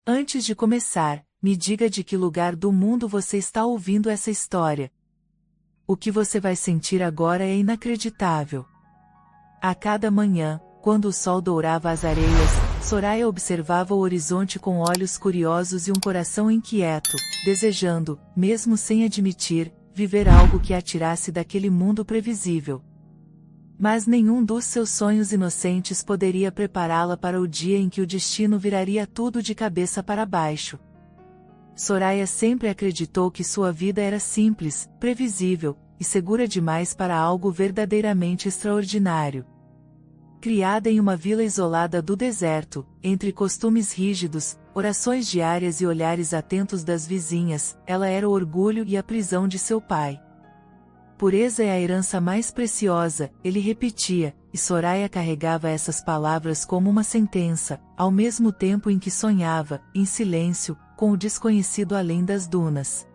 Antes de começar, me diga de que lugar do mundo você está ouvindo essa história. O que você vai sentir agora é inacreditável. A cada manhã, quando o sol dourava as areias, Soraya observava o horizonte com olhos curiosos e um coração inquieto, desejando, mesmo sem admitir, viver algo que a tirasse daquele mundo previsível. Mas nenhum dos seus sonhos inocentes poderia prepará-la para o dia em que o destino viraria tudo de cabeça para baixo. Soraya sempre acreditou que sua vida era simples, previsível, e segura demais para algo verdadeiramente extraordinário. Criada em uma vila isolada do deserto, entre costumes rígidos, orações diárias e olhares atentos das vizinhas, ela era o orgulho e a prisão de seu pai. Pureza é a herança mais preciosa, ele repetia, e Soraya carregava essas palavras como uma sentença, ao mesmo tempo em que sonhava, em silêncio, com o desconhecido além das dunas.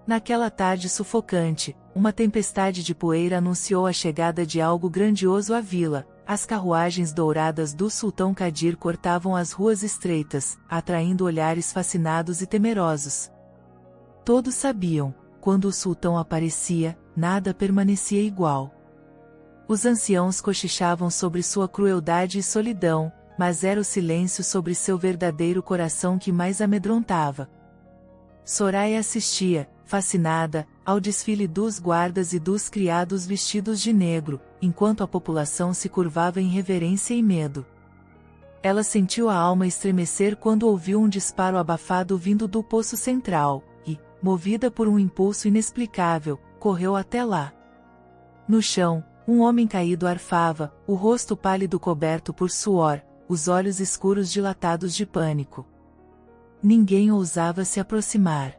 Naquela tarde sufocante, uma tempestade de poeira anunciou a chegada de algo grandioso à vila. As carruagens douradas do sultão Kadir cortavam as ruas estreitas, atraindo olhares fascinados e temerosos. Todos sabiam, quando o sultão aparecia, nada permanecia igual. Os anciãos cochichavam sobre sua crueldade e solidão, mas era o silêncio sobre seu verdadeiro coração que mais amedrontava. Soraya assistia, fascinada, ao desfile dos guardas e dos criados vestidos de negro, enquanto a população se curvava em reverência e medo. Ela sentiu a alma estremecer quando ouviu um disparo abafado vindo do poço central, e, movida por um impulso inexplicável, correu até lá. No chão, um homem caído arfava, o rosto pálido coberto por suor, os olhos escuros dilatados de pânico. Ninguém ousava se aproximar.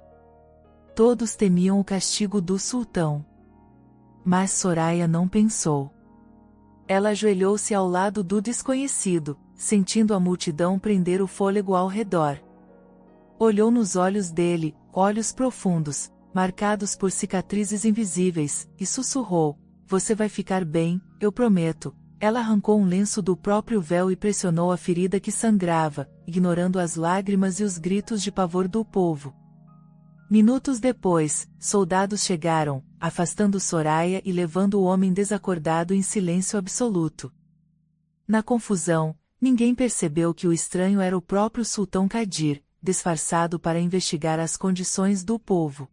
Todos temiam o castigo do sultão. Mas Soraya não pensou. Ela ajoelhou-se ao lado do desconhecido, sentindo a multidão prender o fôlego ao redor. Olhou nos olhos dele, olhos profundos, marcados por cicatrizes invisíveis, e sussurrou: "Você vai ficar bem, eu prometo." Ela arrancou um lenço do próprio véu e pressionou a ferida que sangrava, ignorando as lágrimas e os gritos de pavor do povo. Minutos depois, soldados chegaram, afastando Soraya e levando o homem desacordado em silêncio absoluto. Na confusão, ninguém percebeu que o estranho era o próprio sultão Kadir, disfarçado para investigar as condições do povo.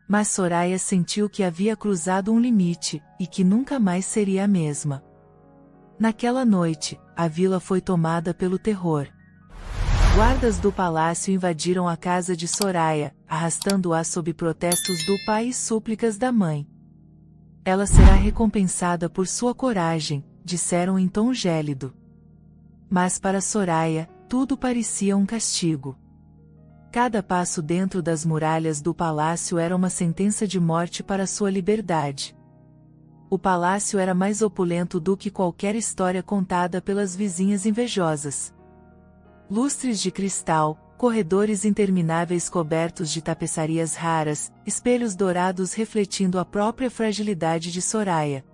Mas Soraya sentiu que havia cruzado um limite, e que nunca mais seria a mesma. Naquela noite, a vila foi tomada pelo terror. Guardas do palácio invadiram a casa de Soraya, arrastando-a sob protestos do pai e súplicas da mãe. "Ela será recompensada por sua coragem", disseram em tom gélido. Mas para Soraya, tudo parecia um castigo. Cada passo dentro das muralhas do palácio era uma sentença de morte para sua liberdade. O palácio era mais opulento do que qualquer história contada pelas vizinhas invejosas. Lustres de cristal, corredores intermináveis cobertos de tapeçarias raras, espelhos dourados refletindo a própria fragilidade de Soraya.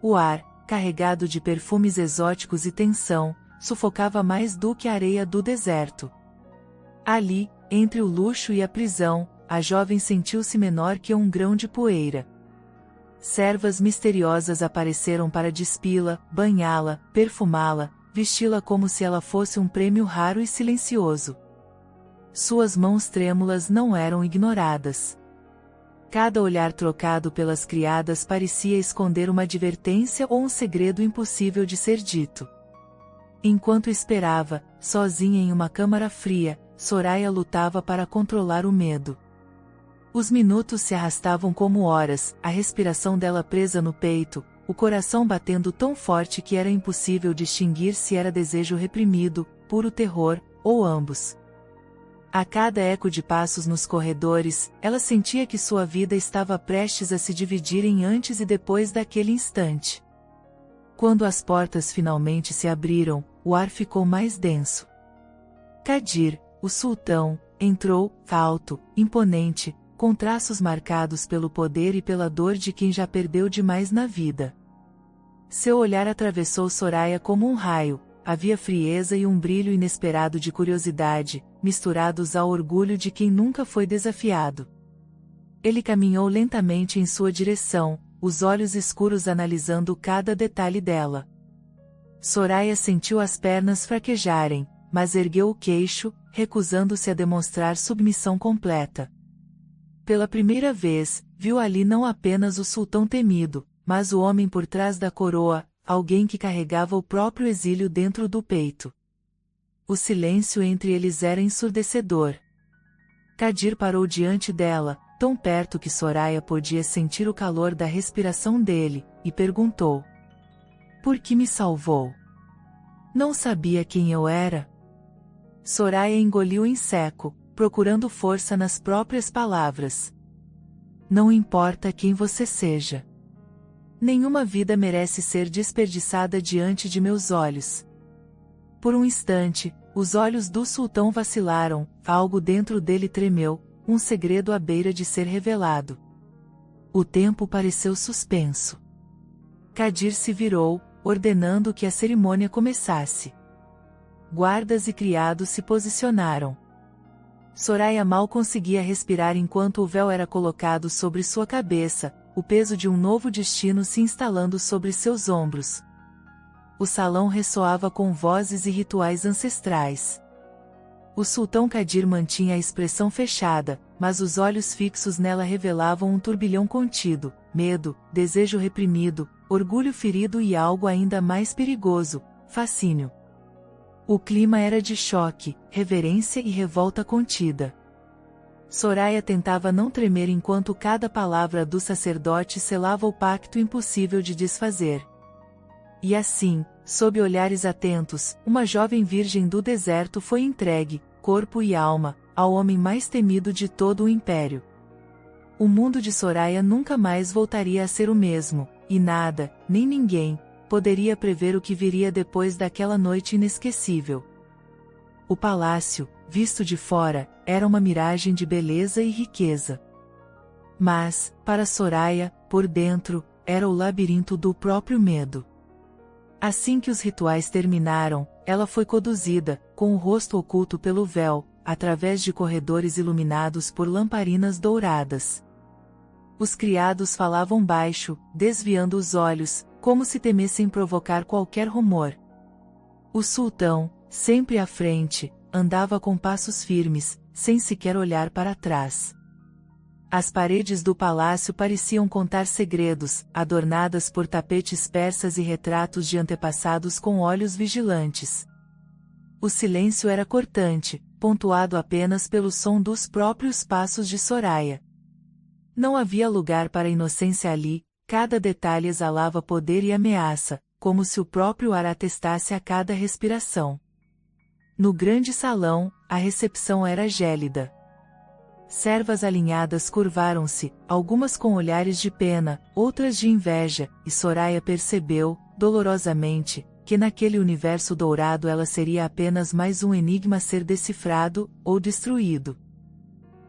O ar, carregado de perfumes exóticos e tensão, sufocava mais do que a areia do deserto. Ali, entre o luxo e a prisão, a jovem sentiu-se menor que um grão de poeira. Servas misteriosas apareceram para despi-la, banhá-la, perfumá-la, vesti-la como se ela fosse um prêmio raro e silencioso. Suas mãos trêmulas não eram ignoradas. Cada olhar trocado pelas criadas parecia esconder uma advertência ou um segredo impossível de ser dito. Enquanto esperava, sozinha em uma câmara fria, Soraya lutava para controlar o medo. Os minutos se arrastavam como horas, a respiração dela presa no peito, o coração batendo tão forte que era impossível distinguir se era desejo reprimido, puro terror, ou ambos. A cada eco de passos nos corredores, ela sentia que sua vida estava prestes a se dividir em antes e depois daquele instante. Quando as portas finalmente se abriram, o ar ficou mais denso. Kadir, o sultão, entrou, alto, imponente, com traços marcados pelo poder e pela dor de quem já perdeu demais na vida. Seu olhar atravessou Soraya como um raio, havia frieza e um brilho inesperado de curiosidade, misturados ao orgulho de quem nunca foi desafiado. Ele caminhou lentamente em sua direção, os olhos escuros analisando cada detalhe dela. Soraya sentiu as pernas fraquejarem, mas ergueu o queixo, recusando-se a demonstrar submissão completa. Pela primeira vez, viu ali não apenas o sultão temido, mas o homem por trás da coroa, alguém que carregava o próprio exílio dentro do peito. O silêncio entre eles era ensurdecedor. Kadir parou diante dela, tão perto que Soraya podia sentir o calor da respiração dele, e perguntou: "Por que me salvou? Não sabia quem eu era?" Soraya engoliu em seco, procurando força nas próprias palavras. "Não importa quem você seja. Nenhuma vida merece ser desperdiçada diante de meus olhos." Por um instante, os olhos do sultão vacilaram, algo dentro dele tremeu, um segredo à beira de ser revelado. O tempo pareceu suspenso. Kadir se virou, ordenando que a cerimônia começasse. Guardas e criados se posicionaram. Soraya mal conseguia respirar enquanto o véu era colocado sobre sua cabeça, o peso de um novo destino se instalando sobre seus ombros. O salão ressoava com vozes e rituais ancestrais. O sultão Kadir mantinha a expressão fechada, mas os olhos fixos nela revelavam um turbilhão contido, medo, desejo reprimido, orgulho ferido e algo ainda mais perigoso, fascínio. O clima era de choque, reverência e revolta contida. Soraya tentava não tremer enquanto cada palavra do sacerdote selava o pacto impossível de desfazer. E assim, sob olhares atentos, uma jovem virgem do deserto foi entregue, corpo e alma, ao homem mais temido de todo o império. O mundo de Soraya nunca mais voltaria a ser o mesmo, e nada, nem ninguém, poderia prever o que viria depois daquela noite inesquecível. O palácio, visto de fora, era uma miragem de beleza e riqueza. Mas, para Soraya, por dentro, era o labirinto do próprio medo. Assim que os rituais terminaram, ela foi conduzida, com o rosto oculto pelo véu, através de corredores iluminados por lamparinas douradas. Os criados falavam baixo, desviando os olhos, como se temessem provocar qualquer rumor. O sultão, sempre à frente, andava com passos firmes, sem sequer olhar para trás. As paredes do palácio pareciam contar segredos, adornadas por tapetes persas e retratos de antepassados com olhos vigilantes. O silêncio era cortante, pontuado apenas pelo som dos próprios passos de Soraya. Não havia lugar para a inocência ali, cada detalhe exalava poder e ameaça, como se o próprio ar atestasse a cada respiração. No grande salão, a recepção era gélida. Servas alinhadas curvaram-se, algumas com olhares de pena, outras de inveja, e Soraya percebeu, dolorosamente, que naquele universo dourado ela seria apenas mais um enigma a ser decifrado, ou destruído.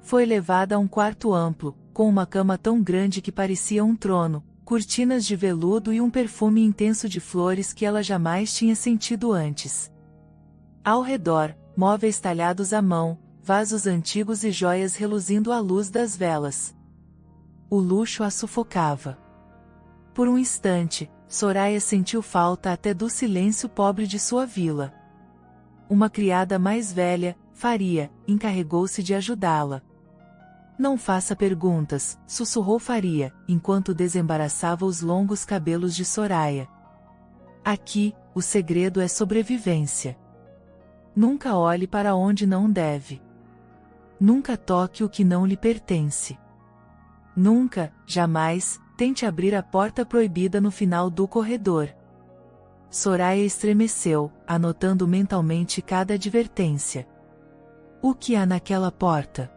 Foi levada a um quarto amplo, com uma cama tão grande que parecia um trono, cortinas de veludo e um perfume intenso de flores que ela jamais tinha sentido antes. Ao redor, móveis talhados à mão, vasos antigos e joias reluzindo à luz das velas. O luxo a sufocava. Por um instante, Soraya sentiu falta até do silêncio pobre de sua vila. Uma criada mais velha, Faria, encarregou-se de ajudá-la. "Não faça perguntas", sussurrou Faria, enquanto desembaraçava os longos cabelos de Soraya. "Aqui, o segredo é sobrevivência. Nunca olhe para onde não deve. Nunca toque o que não lhe pertence. Nunca, jamais, tente abrir a porta proibida no final do corredor." Soraya estremeceu, anotando mentalmente cada advertência. "O que há naquela porta?"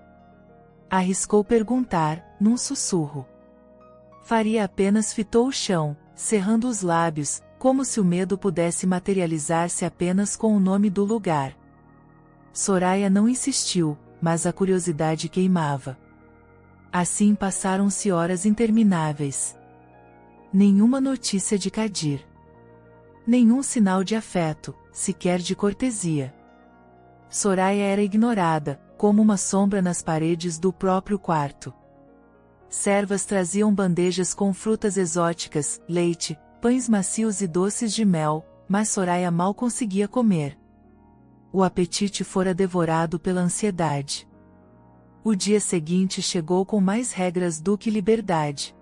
Arriscou perguntar, num sussurro. Faria apenas fitou o chão, cerrando os lábios, como se o medo pudesse materializar-se apenas com o nome do lugar. Soraya não insistiu, mas a curiosidade queimava. Assim passaram-se horas intermináveis. Nenhuma notícia de Kadir. Nenhum sinal de afeto, sequer de cortesia. Soraya era ignorada, como uma sombra nas paredes do próprio quarto. Servas traziam bandejas com frutas exóticas, leite, pães macios e doces de mel, mas Soraya mal conseguia comer. O apetite fora devorado pela ansiedade. O dia seguinte chegou com mais regras do que liberdade.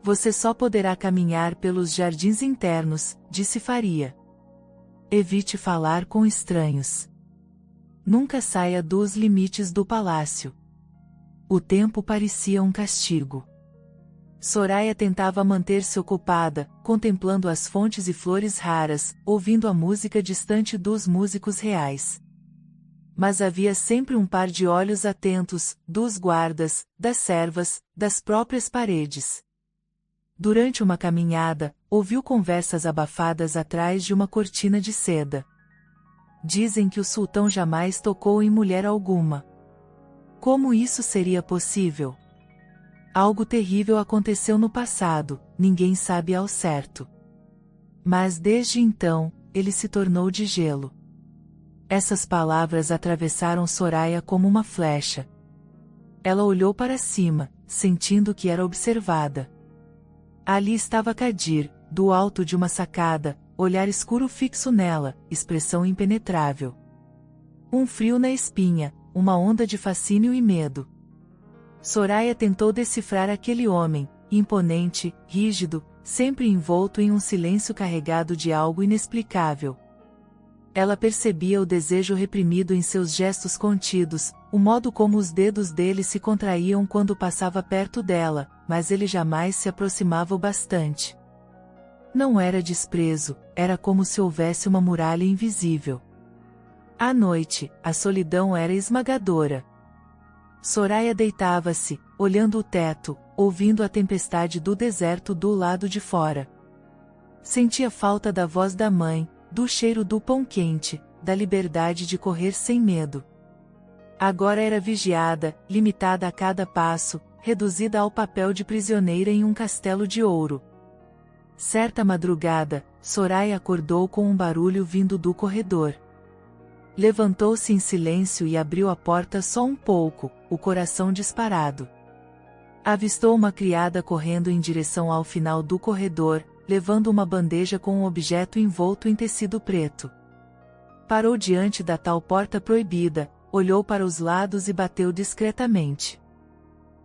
Você só poderá caminhar pelos jardins internos, disse Faria. Evite falar com estranhos. Nunca saia dos limites do palácio. O tempo parecia um castigo. Soraya tentava manter-se ocupada, contemplando as fontes e flores raras, ouvindo a música distante dos músicos reais. Mas havia sempre um par de olhos atentos, dos guardas, das servas, das próprias paredes. Durante uma caminhada, ouviu conversas abafadas atrás de uma cortina de seda. Dizem que o sultão jamais tocou em mulher alguma. Como isso seria possível? Algo terrível aconteceu no passado, ninguém sabe ao certo. Mas desde então, ele se tornou de gelo. Essas palavras atravessaram Soraya como uma flecha. Ela olhou para cima, sentindo que era observada. Ali estava Kadir, do alto de uma sacada, olhar escuro fixo nela, expressão impenetrável. Um frio na espinha, uma onda de fascínio e medo. Soraya tentou decifrar aquele homem, imponente, rígido, sempre envolto em um silêncio carregado de algo inexplicável. Ela percebia o desejo reprimido em seus gestos contidos, o modo como os dedos dele se contraíam quando passava perto dela, mas ele jamais se aproximava o bastante. Não era desprezo, era como se houvesse uma muralha invisível. À noite, a solidão era esmagadora. Soraya deitava-se, olhando o teto, ouvindo a tempestade do deserto do lado de fora. Sentia falta da voz da mãe, do cheiro do pão quente, da liberdade de correr sem medo. Agora era vigiada, limitada a cada passo, reduzida ao papel de prisioneira em um castelo de ouro. Certa madrugada, Soraya acordou com um barulho vindo do corredor. Levantou-se em silêncio e abriu a porta só um pouco, o coração disparado. Avistou uma criada correndo em direção ao final do corredor, levando uma bandeja com um objeto envolto em tecido preto. Parou diante da tal porta proibida, olhou para os lados e bateu discretamente.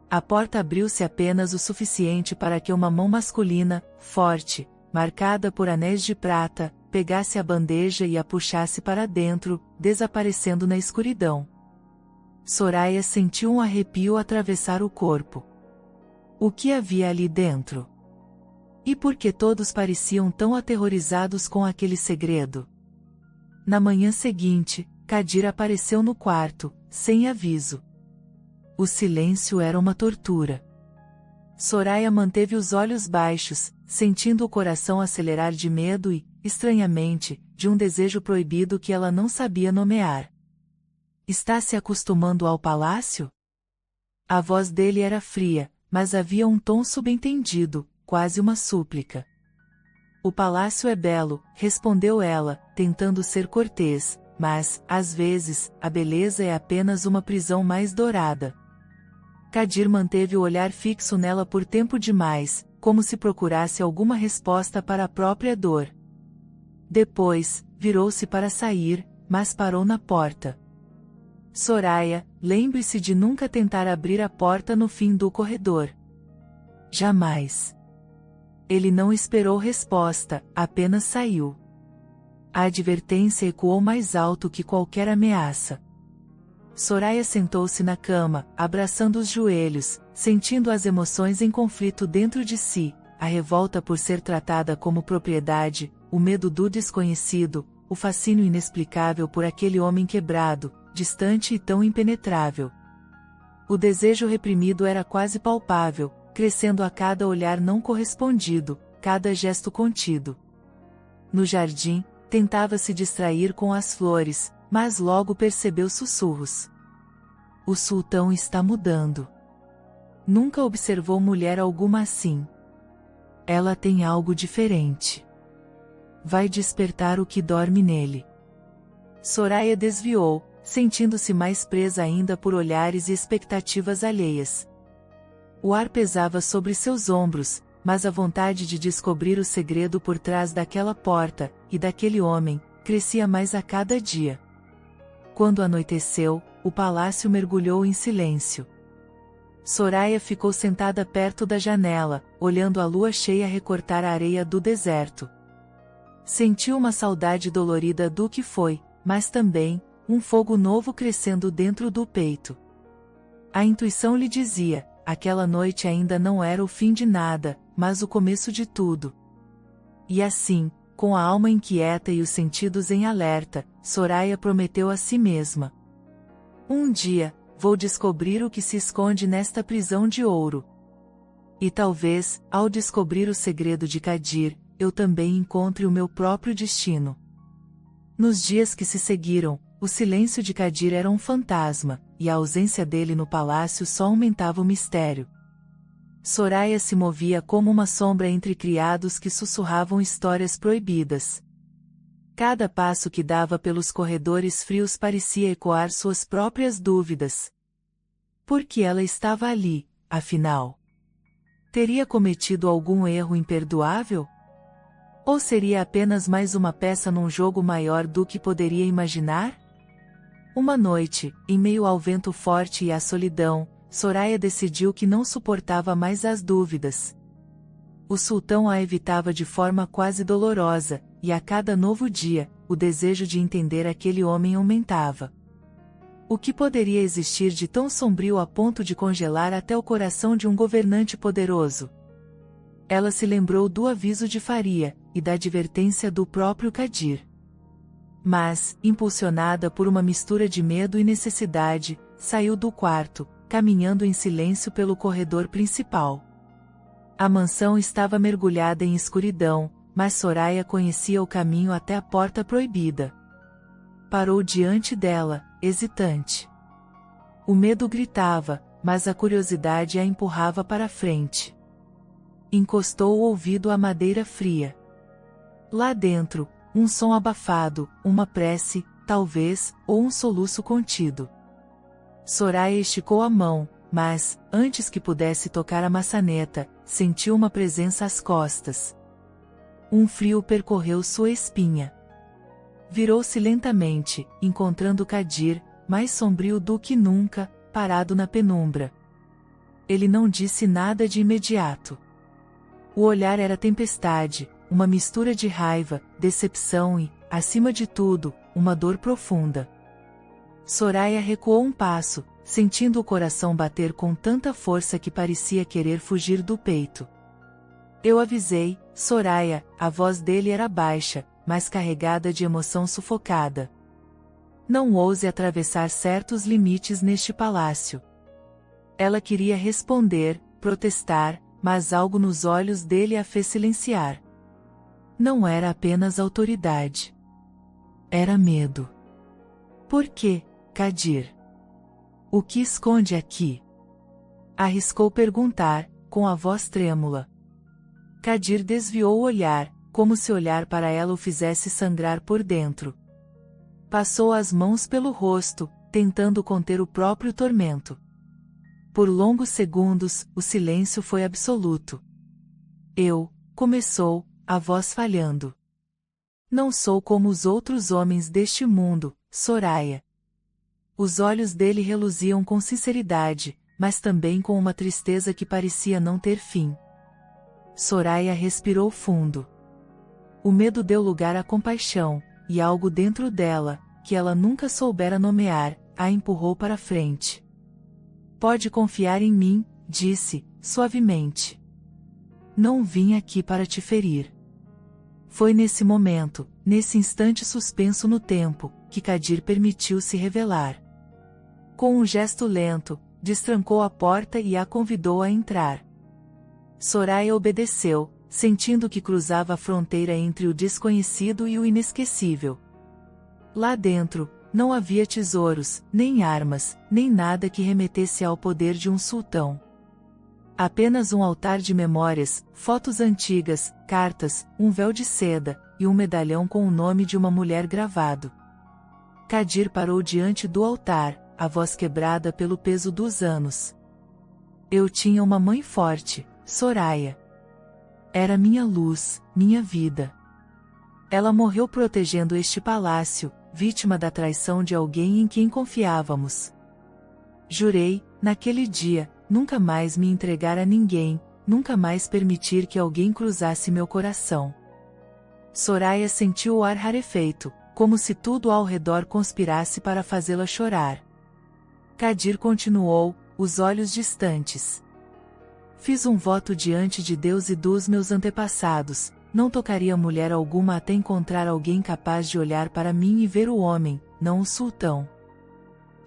A porta abriu-se apenas o suficiente para que uma mão masculina, forte, marcada por anéis de prata, pegasse a bandeja e a puxasse para dentro, desaparecendo na escuridão. Soraya sentiu um arrepio atravessar o corpo. O que havia ali dentro? E por que todos pareciam tão aterrorizados com aquele segredo? Na manhã seguinte, Kadir apareceu no quarto, sem aviso. O silêncio era uma tortura. Soraya manteve os olhos baixos, sentindo o coração acelerar de medo e, estranhamente, de um desejo proibido que ela não sabia nomear. Está se acostumando ao palácio? A voz dele era fria, mas havia um tom subentendido, quase uma súplica. O palácio é belo, respondeu ela, tentando ser cortês, mas, às vezes, a beleza é apenas uma prisão mais dourada. Kadir manteve o olhar fixo nela por tempo demais, como se procurasse alguma resposta para a própria dor. Depois, virou-se para sair, mas parou na porta. Soraya, lembre-se de nunca tentar abrir a porta no fim do corredor. Jamais. Ele não esperou resposta, apenas saiu. A advertência ecoou mais alto que qualquer ameaça. Soraya sentou-se na cama, abraçando os joelhos, sentindo as emoções em conflito dentro de si, a revolta por ser tratada como propriedade, o medo do desconhecido, o fascínio inexplicável por aquele homem quebrado, distante e tão impenetrável. O desejo reprimido era quase palpável, crescendo a cada olhar não correspondido, cada gesto contido. No jardim, tentava se distrair com as flores, mas logo percebeu sussurros. O sultão está mudando. Nunca observou mulher alguma assim. Ela tem algo diferente. vai despertar o que dorme nele. Soraya desviou, sentindo-se mais presa ainda por olhares e expectativas alheias. O ar pesava sobre seus ombros, mas a vontade de descobrir o segredo por trás daquela porta, e daquele homem, crescia mais a cada dia. Quando anoiteceu, o palácio mergulhou em silêncio. Soraya ficou sentada perto da janela, olhando a lua cheia recortar a areia do deserto. Sentiu uma saudade dolorida do que foi, mas também, um fogo novo crescendo dentro do peito. A intuição lhe dizia, aquela noite ainda não era o fim de nada, mas o começo de tudo. E assim, com a alma inquieta e os sentidos em alerta, Soraya prometeu a si mesma: um dia, vou descobrir o que se esconde nesta prisão de ouro. E talvez, ao descobrir o segredo de Kadir, eu também encontre o meu próprio destino. Nos dias que se seguiram, o silêncio de Kadir era um fantasma, e a ausência dele no palácio só aumentava o mistério. Soraya se movia como uma sombra entre criados que sussurravam histórias proibidas. Cada passo que dava pelos corredores frios parecia ecoar suas próprias dúvidas. Por que ela estava ali, afinal? Teria cometido algum erro imperdoável? Ou seria apenas mais uma peça num jogo maior do que poderia imaginar? Uma noite, em meio ao vento forte e à solidão, Soraya decidiu que não suportava mais as dúvidas. O sultão a evitava de forma quase dolorosa, e a cada novo dia, o desejo de entender aquele homem aumentava. O que poderia existir de tão sombrio a ponto de congelar até o coração de um governante poderoso? Ela se lembrou do aviso de Faria, e da advertência do próprio Kadir. Mas, impulsionada por uma mistura de medo e necessidade, saiu do quarto, caminhando em silêncio pelo corredor principal. A mansão estava mergulhada em escuridão, mas Soraya conhecia o caminho até a porta proibida. Parou diante dela, hesitante. O medo gritava, mas a curiosidade a empurrava para frente. Encostou o ouvido à madeira fria. Lá dentro, um som abafado, uma prece, talvez, ou um soluço contido. Soraya esticou a mão, mas, antes que pudesse tocar a maçaneta, sentiu uma presença às costas. Um frio percorreu sua espinha. Virou-se lentamente, encontrando Kadir, mais sombrio do que nunca, parado na penumbra. Ele não disse nada de imediato. O olhar era tempestade, uma mistura de raiva, decepção e, acima de tudo, uma dor profunda. Soraya recuou um passo, sentindo o coração bater com tanta força que parecia querer fugir do peito. Eu avisei, Soraya, a voz dele era baixa, mas carregada de emoção sufocada. Não ouse atravessar certos limites neste palácio. Ela queria responder, protestar, mas algo nos olhos dele a fez silenciar. Não era apenas autoridade. Era medo. Por quê, Kadir? O que esconde aqui? Arriscou perguntar, com a voz trêmula. Kadir desviou o olhar, como se olhar para ela o fizesse sangrar por dentro. Passou as mãos pelo rosto, tentando conter o próprio tormento. Por longos segundos, o silêncio foi absoluto. Começou, a voz falhando. Não sou como os outros homens deste mundo, Soraya. Os olhos dele reluziam com sinceridade, mas também com uma tristeza que parecia não ter fim. Soraya respirou fundo. O medo deu lugar à compaixão, e algo dentro dela, que ela nunca soubera nomear, a empurrou para frente. Pode confiar em mim, disse, suavemente. Não vim aqui para te ferir. Foi nesse momento, nesse instante suspenso no tempo, que Kadir permitiu se revelar. Com um gesto lento, destrancou a porta e a convidou a entrar. Soraya obedeceu, sentindo que cruzava a fronteira entre o desconhecido e o inesquecível. Lá dentro, não havia tesouros, nem armas, nem nada que remetesse ao poder de um sultão. Apenas um altar de memórias, fotos antigas, cartas, um véu de seda, e um medalhão com o nome de uma mulher gravado. Kadir parou diante do altar, a voz quebrada pelo peso dos anos. Eu tinha uma mãe forte, Soraya. Era minha luz, minha vida. Ela morreu protegendo este palácio, vítima da traição de alguém em quem confiávamos. Jurei, naquele dia, nunca mais me entregar a ninguém, nunca mais permitir que alguém cruzasse meu coração. Soraya sentiu o ar rarefeito, como se tudo ao redor conspirasse para fazê-la chorar. Kadir continuou, os olhos distantes. Fiz um voto diante de Deus e dos meus antepassados, não tocaria mulher alguma até encontrar alguém capaz de olhar para mim e ver o homem, não o sultão.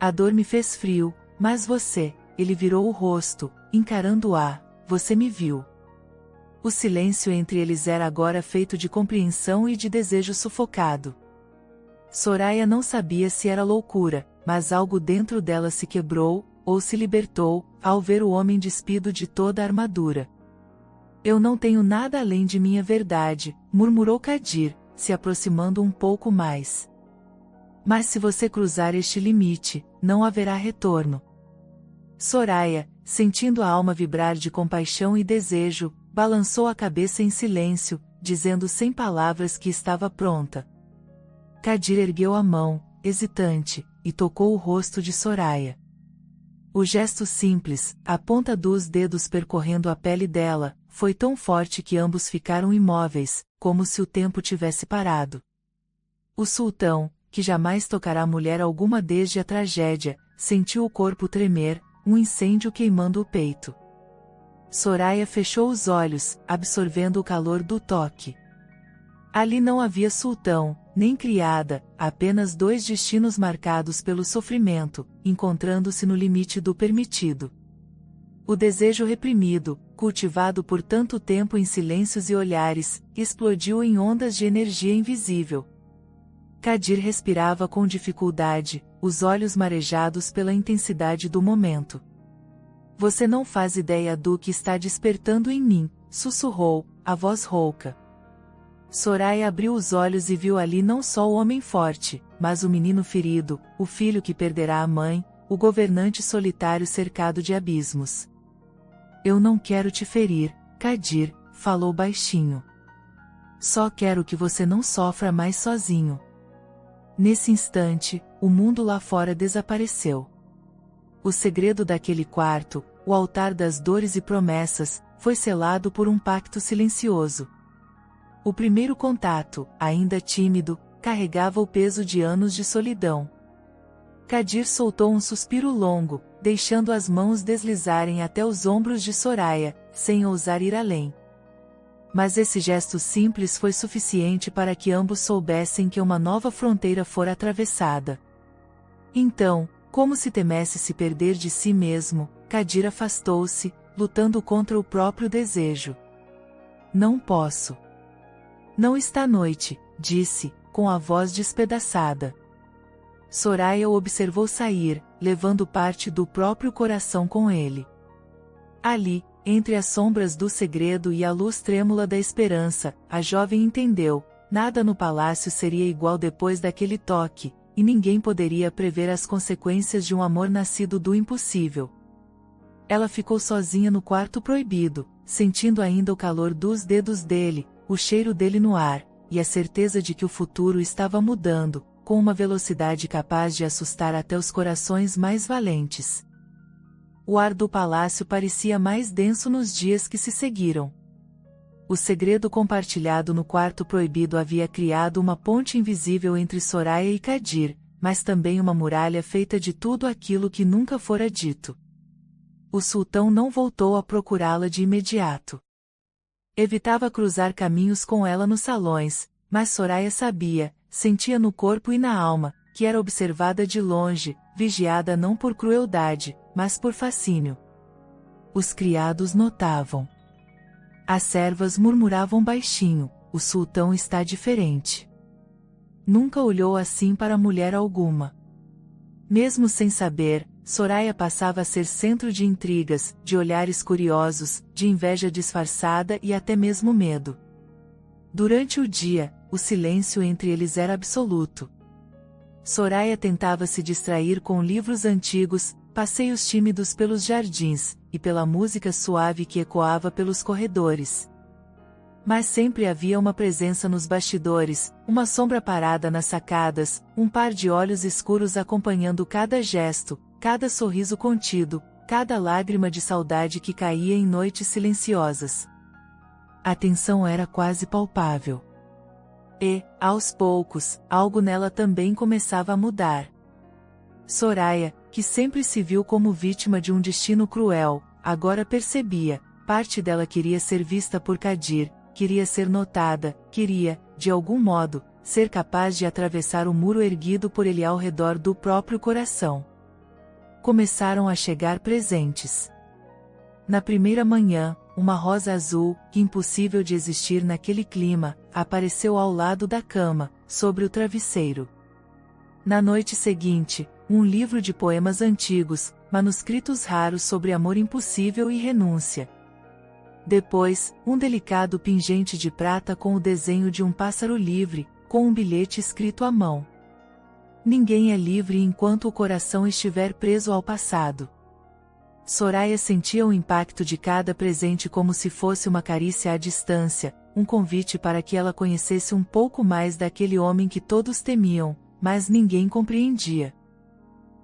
A dor me fez frio, mas você, ele virou o rosto, encarando-a, você me viu. O silêncio entre eles era agora feito de compreensão e de desejo sufocado. Soraya não sabia se era loucura, mas algo dentro dela se quebrou, ou se libertou, ao ver o homem despido de toda a armadura. Eu não tenho nada além de minha verdade, murmurou Kadir, se aproximando um pouco mais. Mas se você cruzar este limite, não haverá retorno. Soraya, sentindo a alma vibrar de compaixão e desejo, balançou a cabeça em silêncio, dizendo sem palavras que estava pronta. Kadir ergueu a mão, hesitante, e tocou o rosto de Soraya. O gesto simples, a ponta dos dedos percorrendo a pele dela, foi tão forte que ambos ficaram imóveis, como se o tempo tivesse parado. O sultão, que jamais tocará mulher alguma desde a tragédia, sentiu o corpo tremer, um incêndio queimando o peito. Soraya fechou os olhos, absorvendo o calor do toque. Ali não havia sultão, nem criada, apenas dois destinos marcados pelo sofrimento, encontrando-se no limite do permitido. O desejo reprimido, cultivado por tanto tempo em silêncios e olhares, explodiu em ondas de energia invisível. Kadir respirava com dificuldade, os olhos marejados pela intensidade do momento. Você não faz ideia do que está despertando em mim, sussurrou, a voz rouca. Soraya abriu os olhos e viu ali não só o homem forte, mas o menino ferido, o filho que perderá a mãe, o governante solitário cercado de abismos. Eu não quero te ferir, Kadir, falou baixinho. Só quero que você não sofra mais sozinho. Nesse instante, o mundo lá fora desapareceu. O segredo daquele quarto, o altar das dores e promessas, foi selado por um pacto silencioso. O primeiro contato, ainda tímido, carregava o peso de anos de solidão. Kadir soltou um suspiro longo, deixando as mãos deslizarem até os ombros de Soraya, sem ousar ir além. Mas esse gesto simples foi suficiente para que ambos soubessem que uma nova fronteira fora atravessada. Então, como se temesse se perder de si mesmo, Kadir afastou-se, lutando contra o próprio desejo. Não posso. Não está noite, disse, com a voz despedaçada. Soraya o observou sair, levando parte do próprio coração com ele. Ali, entre as sombras do segredo e a luz trêmula da esperança, a jovem entendeu, nada no palácio seria igual depois daquele toque, e ninguém poderia prever as consequências de um amor nascido do impossível. Ela ficou sozinha no quarto proibido, sentindo ainda o calor dos dedos dele, o cheiro dele no ar, e a certeza de que o futuro estava mudando, com uma velocidade capaz de assustar até os corações mais valentes. O ar do palácio parecia mais denso nos dias que se seguiram. O segredo compartilhado no quarto proibido havia criado uma ponte invisível entre Soraya e Kadir, mas também uma muralha feita de tudo aquilo que nunca fora dito. O sultão não voltou a procurá-la de imediato. Evitava cruzar caminhos com ela nos salões, mas Soraya sabia, sentia no corpo e na alma, que era observada de longe, vigiada não por crueldade, mas por fascínio. Os criados notavam. As servas murmuravam baixinho, o sultão está diferente. Nunca olhou assim para mulher alguma. Mesmo sem saber, Soraya passava a ser centro de intrigas, de olhares curiosos, de inveja disfarçada e até mesmo medo. Durante o dia, o silêncio entre eles era absoluto. Soraya tentava se distrair com livros antigos, passeios tímidos pelos jardins, e pela música suave que ecoava pelos corredores. Mas sempre havia uma presença nos bastidores, uma sombra parada nas sacadas, um par de olhos escuros acompanhando cada gesto, cada sorriso contido, cada lágrima de saudade que caía em noites silenciosas. A tensão era quase palpável. E, aos poucos, algo nela também começava a mudar. Soraya, que sempre se viu como vítima de um destino cruel, agora percebia, parte dela queria ser vista por Kadir, queria ser notada, queria, de algum modo, ser capaz de atravessar o muro erguido por ele ao redor do próprio coração. Começaram a chegar presentes. Na primeira manhã, uma rosa azul, impossível de existir naquele clima, apareceu ao lado da cama, sobre o travesseiro. Na noite seguinte, um livro de poemas antigos, manuscritos raros sobre amor impossível e renúncia. Depois, um delicado pingente de prata com o desenho de um pássaro livre, com um bilhete escrito à mão. Ninguém é livre enquanto o coração estiver preso ao passado. Soraya sentia o impacto de cada presente como se fosse uma carícia à distância, um convite para que ela conhecesse um pouco mais daquele homem que todos temiam, mas ninguém compreendia.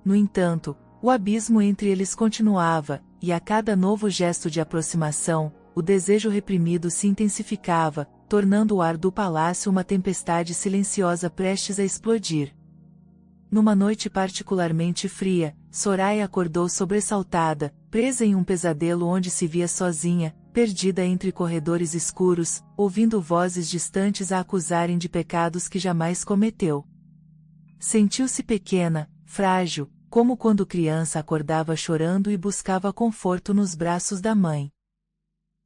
No entanto, o abismo entre eles continuava, e a cada novo gesto de aproximação, o desejo reprimido se intensificava, tornando o ar do palácio uma tempestade silenciosa prestes a explodir. Numa noite particularmente fria, Soraya acordou sobressaltada, presa em um pesadelo onde se via sozinha, perdida entre corredores escuros, ouvindo vozes distantes a acusarem de pecados que jamais cometeu. Sentiu-se pequena, frágil, como quando criança acordava chorando e buscava conforto nos braços da mãe.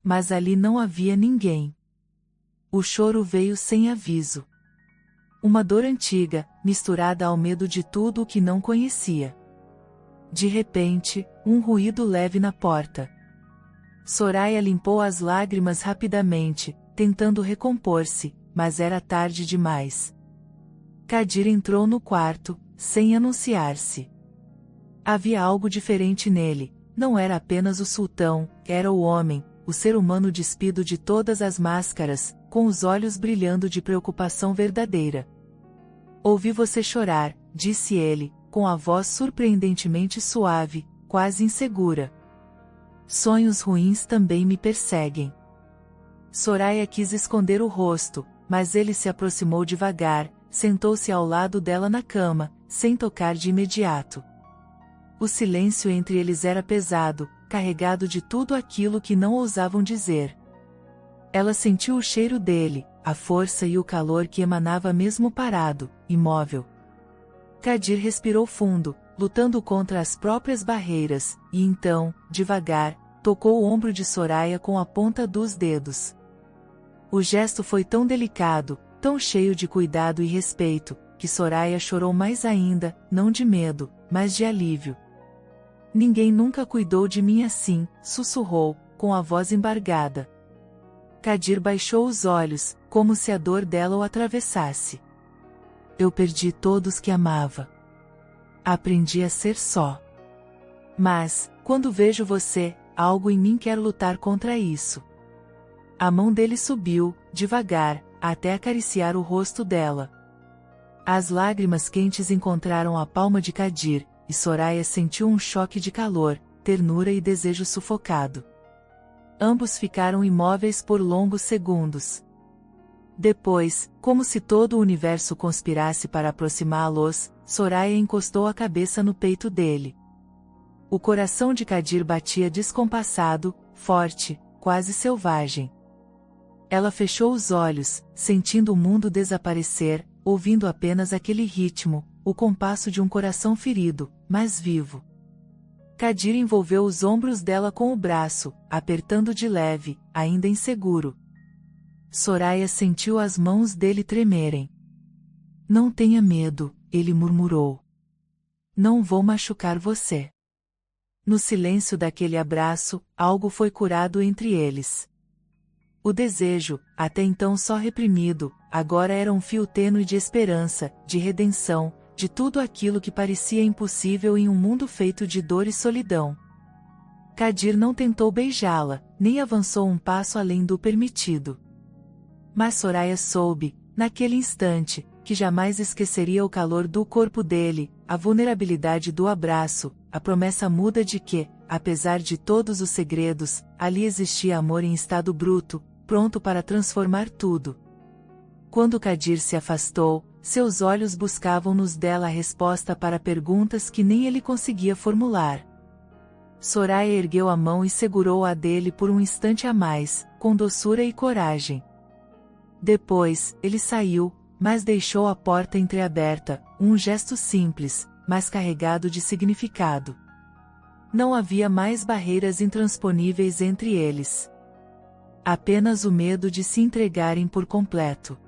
Mas ali não havia ninguém. O choro veio sem aviso. Uma dor antiga, misturada ao medo de tudo o que não conhecia. De repente, um ruído leve na porta. Soraya limpou as lágrimas rapidamente, tentando recompor-se, mas era tarde demais. Kadir entrou no quarto, sem anunciar-se. Havia algo diferente nele, não era apenas o sultão, era o homem, o ser humano despido de todas as máscaras, com os olhos brilhando de preocupação verdadeira. Ouvi você chorar, disse ele, com a voz surpreendentemente suave, quase insegura. Sonhos ruins também me perseguem. Soraya quis esconder o rosto, mas ele se aproximou devagar, sentou-se ao lado dela na cama, sem tocar de imediato. O silêncio entre eles era pesado, carregado de tudo aquilo que não ousavam dizer. Ela sentiu o cheiro dele, a força e o calor que emanava mesmo parado, imóvel. Kadir respirou fundo, lutando contra as próprias barreiras, e então, devagar, tocou o ombro de Soraya com a ponta dos dedos. O gesto foi tão delicado, tão cheio de cuidado e respeito, que Soraya chorou mais ainda, não de medo, mas de alívio. Ninguém nunca cuidou de mim assim, sussurrou, com a voz embargada. Kadir baixou os olhos, como se a dor dela o atravessasse. Eu perdi todos que amava. Aprendi a ser só. Mas, quando vejo você, algo em mim quer lutar contra isso. A mão dele subiu, devagar, até acariciar o rosto dela. As lágrimas quentes encontraram a palma de Kadir, e Soraya sentiu um choque de calor, ternura e desejo sufocado. Ambos ficaram imóveis por longos segundos. Depois, como se todo o universo conspirasse para aproximá-los, Soraya encostou a cabeça no peito dele. O coração de Kadir batia descompassado, forte, quase selvagem. Ela fechou os olhos, sentindo o mundo desaparecer, ouvindo apenas aquele ritmo, o compasso de um coração ferido, mas vivo. Kadir envolveu os ombros dela com o braço, apertando de leve, ainda inseguro. Soraya sentiu as mãos dele tremerem. Não tenha medo, ele murmurou. Não vou machucar você. No silêncio daquele abraço, algo foi curado entre eles. O desejo, até então só reprimido, agora era um fio tênue de esperança, de redenção, de tudo aquilo que parecia impossível em um mundo feito de dor e solidão. Kadir não tentou beijá-la, nem avançou um passo além do permitido. Mas Soraya soube, naquele instante, que jamais esqueceria o calor do corpo dele, a vulnerabilidade do abraço, a promessa muda de que, apesar de todos os segredos, ali existia amor em estado bruto, pronto para transformar tudo. Quando Kadir se afastou, seus olhos buscavam nos dela a resposta para perguntas que nem ele conseguia formular. Soraya ergueu a mão e segurou a dele por um instante a mais, com doçura e coragem. Depois, ele saiu, mas deixou a porta entreaberta, um gesto simples, mas carregado de significado. Não havia mais barreiras intransponíveis entre eles. Apenas o medo de se entregarem por completo.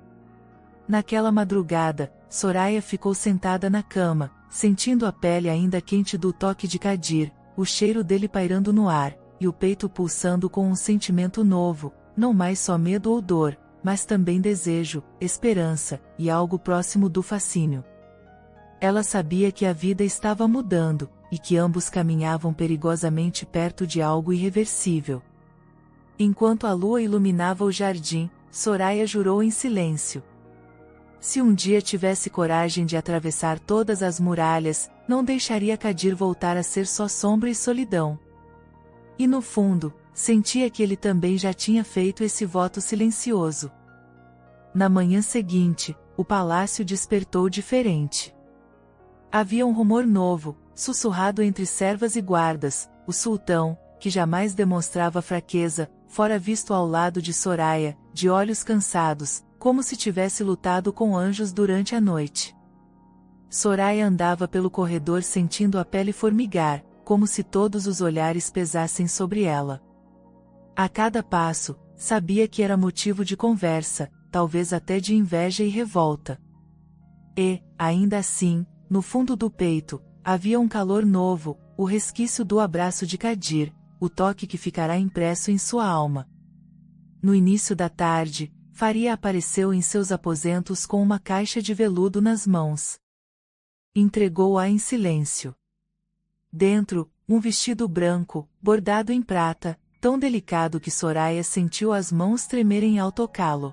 Naquela madrugada, Soraya ficou sentada na cama, sentindo a pele ainda quente do toque de Kadir, o cheiro dele pairando no ar, e o peito pulsando com um sentimento novo, não mais só medo ou dor, mas também desejo, esperança, e algo próximo do fascínio. Ela sabia que a vida estava mudando, e que ambos caminhavam perigosamente perto de algo irreversível. Enquanto a lua iluminava o jardim, Soraya jurou em silêncio. Se um dia tivesse coragem de atravessar todas as muralhas, não deixaria Kadir voltar a ser só sombra e solidão. E no fundo, sentia que ele também já tinha feito esse voto silencioso. Na manhã seguinte, o palácio despertou diferente. Havia um rumor novo, sussurrado entre servas e guardas: o sultão, que jamais demonstrava fraqueza, fora visto ao lado de Soraya, de olhos cansados, como se tivesse lutado com anjos durante a noite. Soraya andava pelo corredor sentindo a pele formigar, como se todos os olhares pesassem sobre ela. A cada passo, sabia que era motivo de conversa, talvez até de inveja e revolta. E, ainda assim, no fundo do peito, havia um calor novo, o resquício do abraço de Kadir, o toque que ficará impresso em sua alma. No início da tarde, Faria apareceu em seus aposentos com uma caixa de veludo nas mãos. Entregou-a em silêncio. Dentro, um vestido branco, bordado em prata, tão delicado que Soraya sentiu as mãos tremerem ao tocá-lo.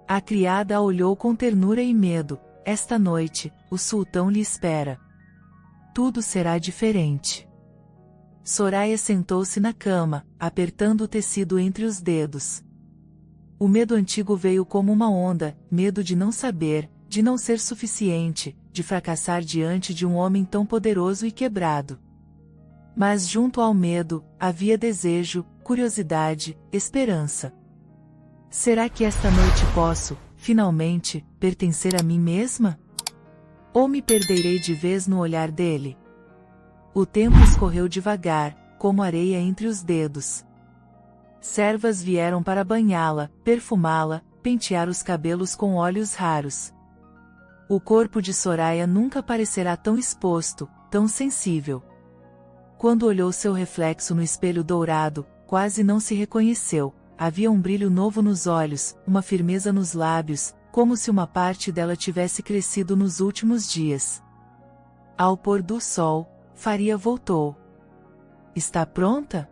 A criada a olhou com ternura e medo. Esta noite, o sultão lhe espera. Tudo será diferente. Soraya sentou-se na cama, apertando o tecido entre os dedos. O medo antigo veio como uma onda, medo de não saber, de não ser suficiente, de fracassar diante de um homem tão poderoso e quebrado. Mas junto ao medo, havia desejo, curiosidade, esperança. Será que esta noite posso, finalmente, pertencer a mim mesma? Ou me perderei de vez no olhar dele? O tempo escorreu devagar, como areia entre os dedos. Servas vieram para banhá-la, perfumá-la, pentear os cabelos com óleos raros. O corpo de Soraya nunca parecerá tão exposto, tão sensível. Quando olhou seu reflexo no espelho dourado, quase não se reconheceu. Havia um brilho novo nos olhos, uma firmeza nos lábios, como se uma parte dela tivesse crescido nos últimos dias. Ao pôr do sol, Faria voltou. Está pronta?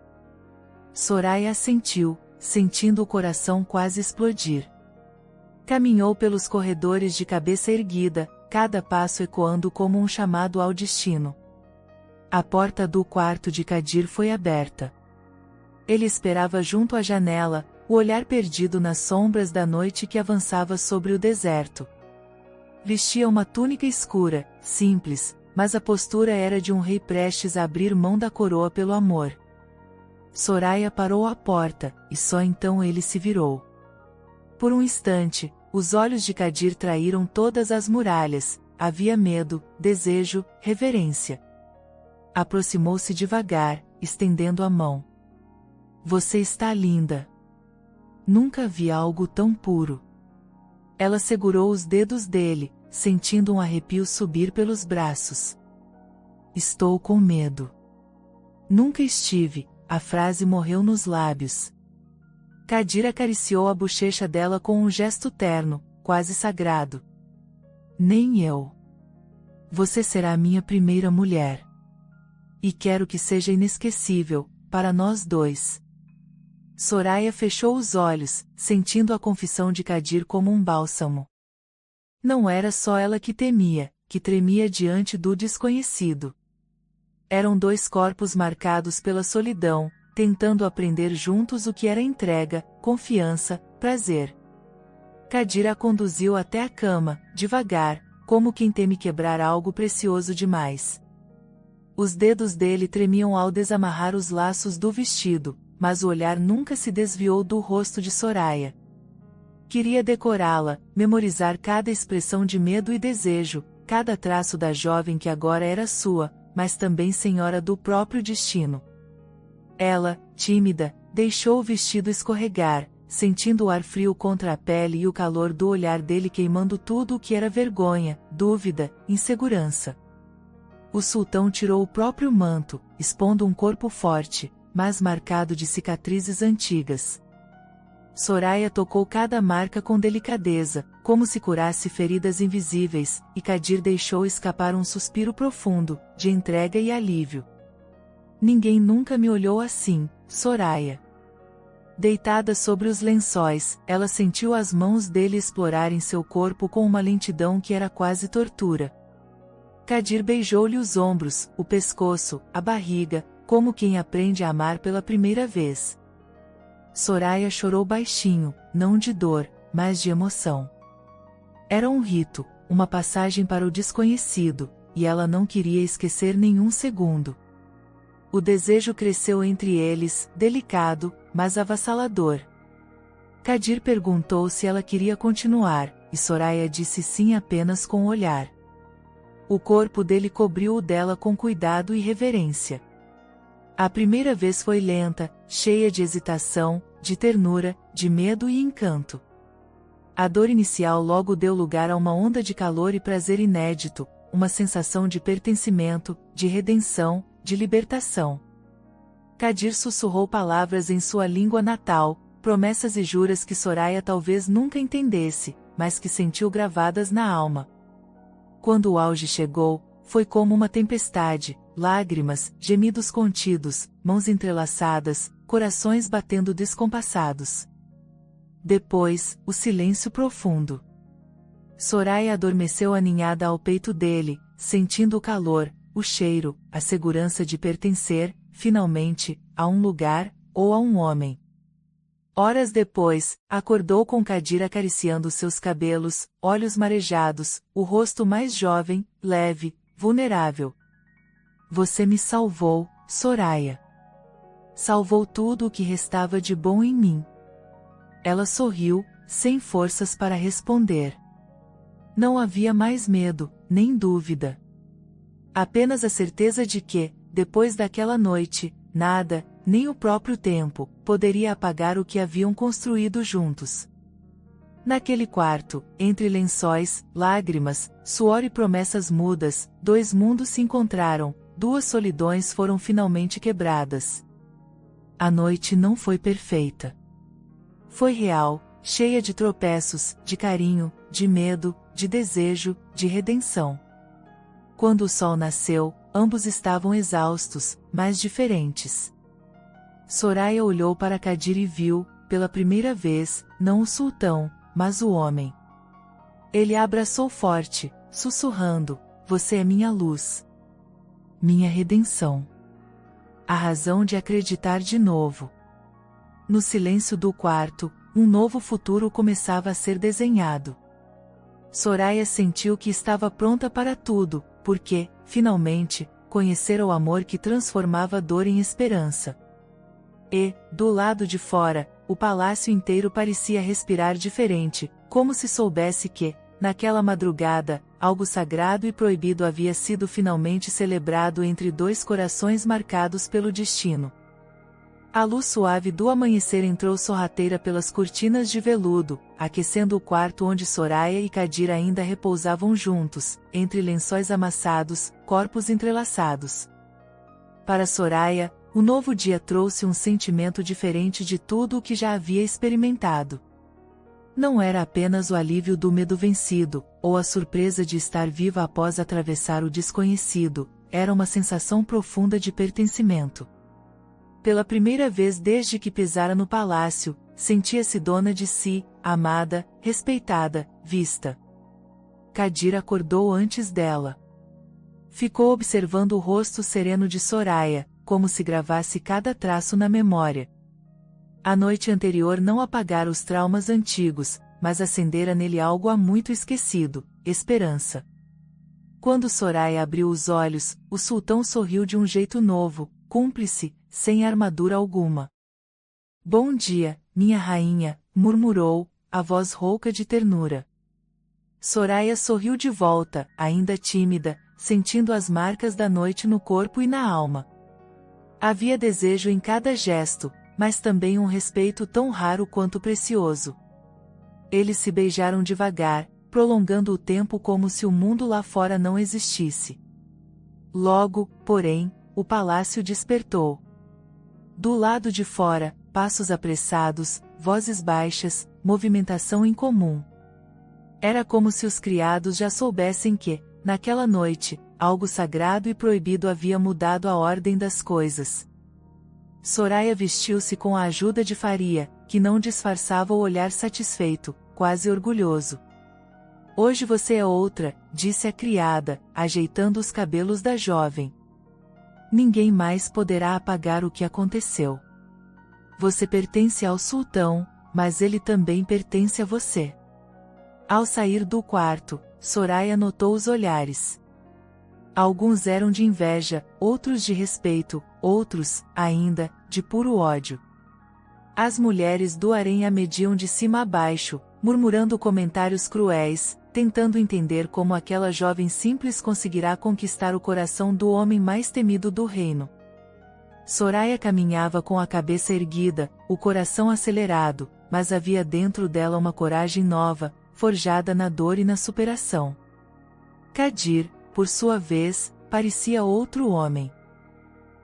Soraya assentiu, sentindo o coração quase explodir. Caminhou pelos corredores de cabeça erguida, cada passo ecoando como um chamado ao destino. A porta do quarto de Kadir foi aberta. Ele esperava junto à janela, o olhar perdido nas sombras da noite que avançava sobre o deserto. Vestia uma túnica escura, simples, mas a postura era de um rei prestes a abrir mão da coroa pelo amor. Soraya parou à porta, e só então ele se virou. Por um instante, os olhos de Kadir traíram todas as muralhas, havia medo, desejo, reverência. Aproximou-se devagar, estendendo a mão. Você está linda. Nunca vi algo tão puro. Ela segurou os dedos dele, sentindo um arrepio subir pelos braços. Estou com medo. Nunca estive. A frase morreu nos lábios. Kadir acariciou a bochecha dela com um gesto terno, quase sagrado. Nem eu. Você será a minha primeira mulher. E quero que seja inesquecível, para nós dois. Soraya fechou os olhos, sentindo a confissão de Kadir como um bálsamo. Não era só ela que temia, que tremia diante do desconhecido. Eram dois corpos marcados pela solidão, tentando aprender juntos o que era entrega, confiança, prazer. Kadir a conduziu até a cama, devagar, como quem teme quebrar algo precioso demais. Os dedos dele tremiam ao desamarrar os laços do vestido, mas o olhar nunca se desviou do rosto de Soraya. Queria decorá-la, memorizar cada expressão de medo e desejo, cada traço da jovem que agora era sua, mas também senhora do próprio destino. Ela, tímida, deixou o vestido escorregar, sentindo o ar frio contra a pele e o calor do olhar dele queimando tudo o que era vergonha, dúvida, insegurança. O sultão tirou o próprio manto, expondo um corpo forte, mas marcado de cicatrizes antigas. Soraya tocou cada marca com delicadeza, como se curasse feridas invisíveis, e Kadir deixou escapar um suspiro profundo, de entrega e alívio. Ninguém nunca me olhou assim, Soraya. Deitada sobre os lençóis, ela sentiu as mãos dele explorarem seu corpo com uma lentidão que era quase tortura. Kadir beijou-lhe os ombros, o pescoço, a barriga, como quem aprende a amar pela primeira vez. Soraya chorou baixinho, não de dor, mas de emoção. Era um rito, uma passagem para o desconhecido, e ela não queria esquecer nenhum segundo. O desejo cresceu entre eles, delicado, mas avassalador. Kadir perguntou se ela queria continuar, e Soraya disse sim apenas com o olhar. O corpo dele cobriu o dela com cuidado e reverência. A primeira vez foi lenta, cheia de hesitação, de ternura, de medo e encanto. A dor inicial logo deu lugar a uma onda de calor e prazer inédito, uma sensação de pertencimento, de redenção, de libertação. Kadir sussurrou palavras em sua língua natal, promessas e juras que Soraya talvez nunca entendesse, mas que sentiu gravadas na alma. Quando o auge chegou, foi como uma tempestade, lágrimas, gemidos contidos, mãos entrelaçadas, corações batendo descompassados. Depois, o silêncio profundo. Soraya adormeceu aninhada ao peito dele, sentindo o calor, o cheiro, a segurança de pertencer, finalmente, a um lugar, ou a um homem. Horas depois, acordou com Kadir acariciando seus cabelos, olhos marejados, o rosto mais jovem, leve, vulnerável. Você me salvou, Soraya. Salvou tudo o que restava de bom em mim. Ela sorriu, sem forças para responder. Não havia mais medo, nem dúvida. Apenas a certeza de que, depois daquela noite, nada, nem o próprio tempo, poderia apagar o que haviam construído juntos. Naquele quarto, entre lençóis, lágrimas, suor e promessas mudas, dois mundos se encontraram, duas solidões foram finalmente quebradas. A noite não foi perfeita. Foi real, cheia de tropeços, de carinho, de medo, de desejo, de redenção. Quando o sol nasceu, ambos estavam exaustos, mas diferentes. Soraya olhou para Kadir e viu, pela primeira vez, não o sultão, mas o homem. Ele a abraçou forte, sussurrando: você é minha luz. Minha redenção. A razão de acreditar de novo. No silêncio do quarto, um novo futuro começava a ser desenhado. Soraya sentiu que estava pronta para tudo, porque, finalmente, conhecera o amor que transformava dor em esperança. E, do lado de fora, o palácio inteiro parecia respirar diferente, como se soubesse que, naquela madrugada, algo sagrado e proibido havia sido finalmente celebrado entre dois corações marcados pelo destino. A luz suave do amanhecer entrou sorrateira pelas cortinas de veludo, aquecendo o quarto onde Soraya e Kadir ainda repousavam juntos, entre lençóis amassados, corpos entrelaçados. Para Soraya, O novo dia trouxe um sentimento diferente de tudo o que já havia experimentado. Não era apenas o alívio do medo vencido, ou a surpresa de estar viva após atravessar o desconhecido, era uma sensação profunda de pertencimento. Pela primeira vez desde que pisara no palácio, sentia-se dona de si, amada, respeitada, vista. Kadir acordou antes dela. Ficou observando o rosto sereno de Soraya, como se gravasse cada traço na memória. A noite anterior não apagara os traumas antigos, mas acendera nele algo há muito esquecido, esperança. Quando Soraya abriu os olhos, o sultão sorriu de um jeito novo, cúmplice, sem armadura alguma. Bom dia, minha rainha, murmurou, a voz rouca de ternura. Soraya sorriu de volta, ainda tímida, sentindo as marcas da noite no corpo e na alma. Havia desejo em cada gesto, mas também um respeito tão raro quanto precioso. Eles se beijaram devagar, prolongando o tempo como se o mundo lá fora não existisse. Logo, porém, o palácio despertou. Do lado de fora, passos apressados, vozes baixas, movimentação incomum. Era como se os criados já soubessem que, naquela noite, algo sagrado e proibido havia mudado a ordem das coisas. Soraya vestiu-se com a ajuda de Faria, que não disfarçava o olhar satisfeito, quase orgulhoso. Hoje você é outra, disse a criada, ajeitando os cabelos da jovem. Ninguém mais poderá apagar o que aconteceu. Você pertence ao sultão, mas ele também pertence a você. Ao sair do quarto, Soraya notou os olhares. Alguns eram de inveja, outros de respeito, outros, ainda, de puro ódio. As mulheres do harém a mediam de cima a baixo, murmurando comentários cruéis, tentando entender como aquela jovem simples conseguirá conquistar o coração do homem mais temido do reino. Soraya caminhava com a cabeça erguida, o coração acelerado, mas havia dentro dela uma coragem nova, forjada na dor e na superação. Kadir, por sua vez, parecia outro homem.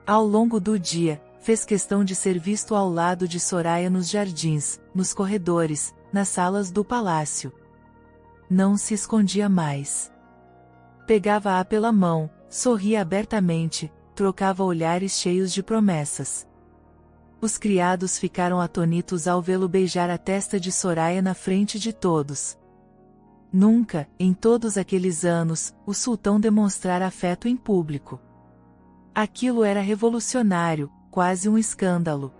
Ao longo do dia, fez questão de ser visto ao lado de Soraya nos jardins, nos corredores, nas salas do palácio. Não se escondia mais. Pegava-a pela mão, sorria abertamente, trocava olhares cheios de promessas. Os criados ficaram atônitos ao vê-lo beijar a testa de Soraya na frente de todos. Nunca, em todos aqueles anos, o sultão demonstrara afeto em público. Aquilo era revolucionário, quase um escândalo.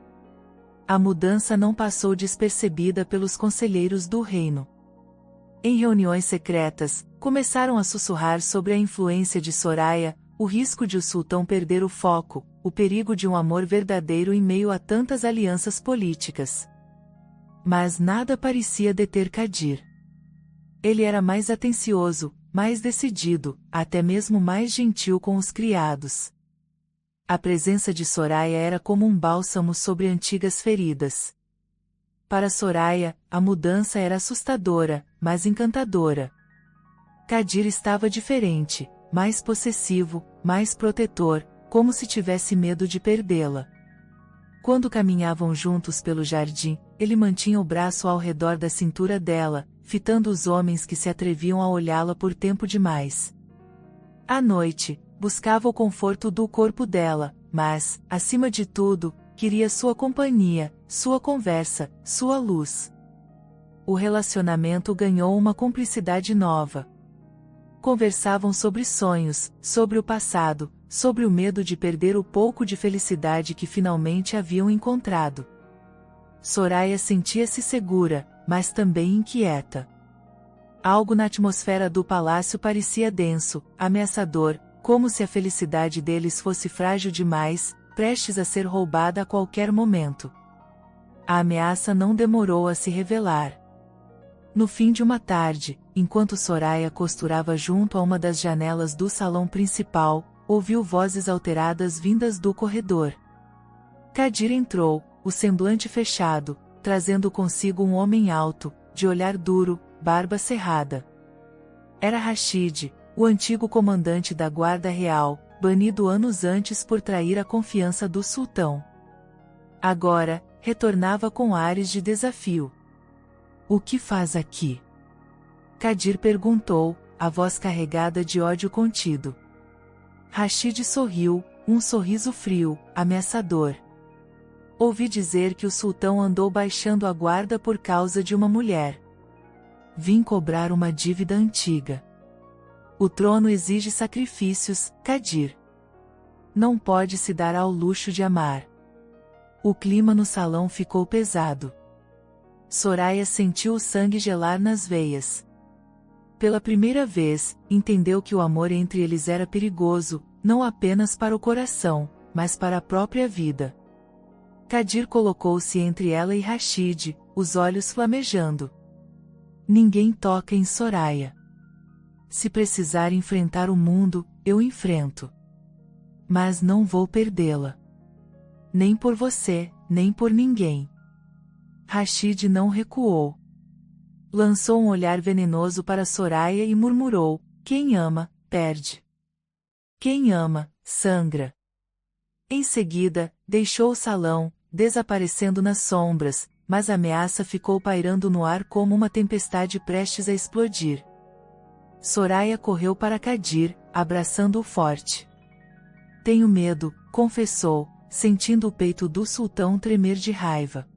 A mudança não passou despercebida pelos conselheiros do reino. Em reuniões secretas, começaram a sussurrar sobre a influência de Soraya, o risco de o sultão perder o foco, o perigo de um amor verdadeiro em meio a tantas alianças políticas. Mas nada parecia deter Kadir. Ele era mais atencioso, mais decidido, até mesmo mais gentil com os criados. A presença de Soraya era como um bálsamo sobre antigas feridas. Para Soraya, a mudança era assustadora, mas encantadora. Kadir estava diferente, mais possessivo, mais protetor, como se tivesse medo de perdê-la. Quando caminhavam juntos pelo jardim, ele mantinha o braço ao redor da cintura dela, fitando os homens que se atreviam a olhá-la por tempo demais. À noite, buscava o conforto do corpo dela, mas, acima de tudo, queria sua companhia, sua conversa, sua luz. O relacionamento ganhou uma cumplicidade nova. Conversavam sobre sonhos, sobre o passado, sobre o medo de perder o pouco de felicidade que finalmente haviam encontrado. Soraya sentia-se segura, mas também inquieta. Algo na atmosfera do palácio parecia denso, ameaçador, como se a felicidade deles fosse frágil demais, prestes a ser roubada a qualquer momento. A ameaça não demorou a se revelar. No fim de uma tarde, enquanto Soraya costurava junto a uma das janelas do salão principal, ouviu vozes alteradas vindas do corredor. Kadir entrou, o semblante fechado, trazendo consigo um homem alto, de olhar duro, barba cerrada. Era Rashid, o antigo comandante da Guarda Real, banido anos antes por trair a confiança do sultão. Agora, retornava com ares de desafio. "O que faz aqui?" Kadir perguntou, a voz carregada de ódio contido. Rashid sorriu, um sorriso frio, ameaçador. "Ouvi dizer que o sultão andou baixando a guarda por causa de uma mulher. Vim cobrar uma dívida antiga. O trono exige sacrifícios, Kadir. Não pode se dar ao luxo de amar." O clima no salão ficou pesado. Soraya sentiu o sangue gelar nas veias. Pela primeira vez, entendeu que o amor entre eles era perigoso, não apenas para o coração, mas para a própria vida. Kadir colocou-se entre ela e Rashid, os olhos flamejando. "Ninguém toca em Soraya. Se precisar enfrentar o mundo, eu enfrento. Mas não vou perdê-la. Nem por você, nem por ninguém." Rashid não recuou. Lançou um olhar venenoso para Soraya e murmurou: "Quem ama, perde. Quem ama, sangra." Em seguida, deixou o salão, desaparecendo nas sombras, mas a ameaça ficou pairando no ar como uma tempestade prestes a explodir. Soraya correu para Kadir, abraçando-o forte. "Tenho medo", confessou, sentindo o peito do sultão tremer de raiva.